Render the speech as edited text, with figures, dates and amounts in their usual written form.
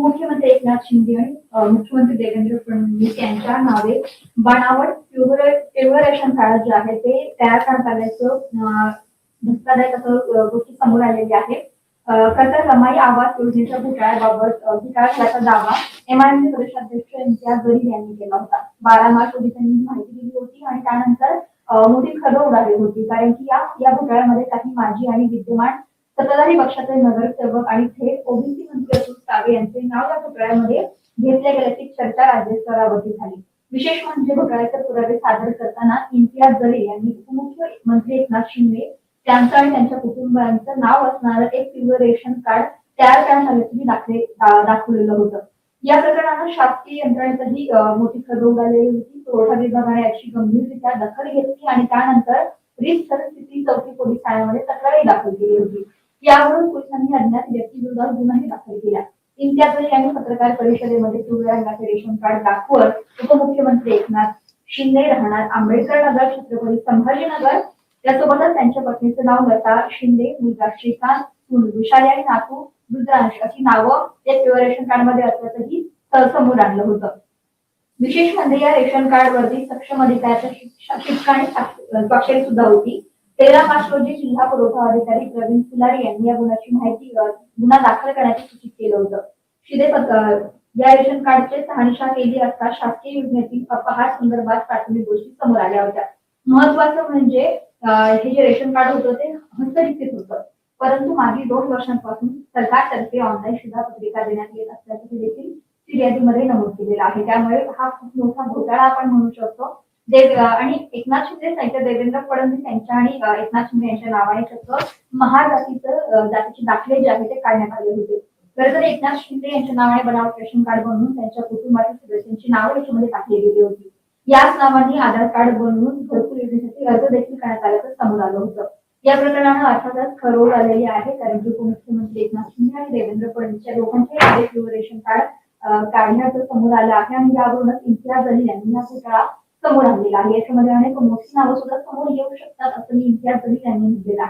उपमुख्यमंत्री एकनाथ शिंदे आणि मुख्यमंत्री देवेंद्र फडणवीस यांच्या नावे बनावट पिवळं रेशन कार्ड जे आहे ते तयार करण्यात आल्याचं धक्कादायक असं गोष्टी समोर आलेली आहे. खरं रमाई आवास योजनेच्या घोटाळ्याबाबत घोटाळा झाल्याचा दावा एमआयएमचे प्रदेशाध्यक्ष इम्तियाज जलील यांनी केला होता. 12 मार्च रोजी त्यांनी माहिती दिली होती आणि त्यानंतर मोठी खळबळ उडाली होती, कारण की या घोटाळ्यामध्ये काही माजी आणि विद्यमान सत्ताधारी पक्षाचे नगरसेवक आणि थेट ओबीसी मंत्री अतुल सावे यांचे नाव या घोटाळ्यामध्ये घेतल्या गेल्याची चर्चा राज्यस्तरावरती झाली. विशेष म्हणजे घोटाळ्याचे पुरावे सादर करताना इम्तियाज जलील यांनी उपमुख्यमंत्री एकनाथ शिंदे त्यांचं आणि त्यांच्या कुटुंबियांचं नाव असणारं एक पिवळं रेशन कार्ड तयार करण्यात आल्याचंही दाखवलेलं होतं. या प्रकरणानं शासकीय यंत्रणेतही मोठी खळबळ उडालेली होती. पुरवठा विभागाने याची गंभीररित्या दखल घेतली आणि त्यानंतर रिक्त स्थिती चौकी पोलीस ठाण्यामध्ये तक्रारही दाखल केली होती. यावरून पोलिसांनी अज्ञात व्यक्तीविरोधात गुन्हाही दाखल केला. इम्तियाज जलील यांनी पत्रकार परिषदेमध्ये पिवळ्या रंगाचे रेशन कार्ड दाखवत उपमुख्यमंत्री एकनाथ शिंदे राहणार आंबेडकर नगर, छत्रपती संभाजीनगर, त्यासोबतच त्यांच्या पत्नीचं नाव लता शिंदे, मुलगा श्रीकांत, सून विशाली आणि नातू रुद्रांश अशी नावं या पिवळ्या रेशन कार्ड मध्ये असल्याचंही समोर आणलं होतं. विशेष म्हणजे या रेशन कार्ड वरती सक्षम अधिकाऱ्याच्या शिक्का आणि स्वाक्षरी सुद्धा होती. 13 मार्च रोजी जिल्हा पुरवठा अधिकारी प्रवीण फुलारी यांनी या गुन्हा दाखल करण्याचे सूचित केलं होतं. शिंदे या रेशन कार्डची शहानिशा केली असता शासकीय योजनेतील अपहार संदर्भात प्राथमिक गोष्टी समोर आल्या होत्या. महत्वाचं म्हणजे हे जे रेशन कार्ड होतं ते हस्तलिखित होतं, परंतु मागील 2 वर्षांपासून सरकारतर्फे ऑनलाईन शिधापत्रिका देण्यात येत असल्याचे देखील फिर्यादीमध्ये नमूद केलेलं आहे. त्यामुळे हा खूप मोठा घोटाळा आपण म्हणू शकतो. आणि एकनाथ शिंदे साहित्य देवेंद्र फडणवीस यांच्या आणि एकनाथ शिंदे यांच्या नावाने चक्क महार जातीचे दाखले जे आहेत ते काढण्यात आले होते. खरं तर एकनाथ शिंदे यांच्या नावाने बनावट रेशन कार्ड बनवून त्यांच्या कुटुंबातील सदस्यांची नावं याच्यामध्ये टाकली गेली होती. याच नावाने आधार कार्ड बनवून घरकुल योजनेसाठी अर्ज देखील करण्यात आल्याचं समोर आलं होतं. या प्रकरणानं अर्थातच खळबळ आलेली आहे, कारण की उपमुख्यमंत्री एकनाथ शिंदे आणि देवेंद्र फडणवीस या दोघांचे रेशन कार्ड काढण्याचं समोर आलं आहे आणि यावरूनच इम्तियाज जलील यांनी हा घोटाळा समोर आणलेला आहे. याच्यामध्ये अनेक मोठी नावं सुद्धा समोर येऊ शकतात असं इम्तियाज जलील यांनी म्हटलेलं आहे.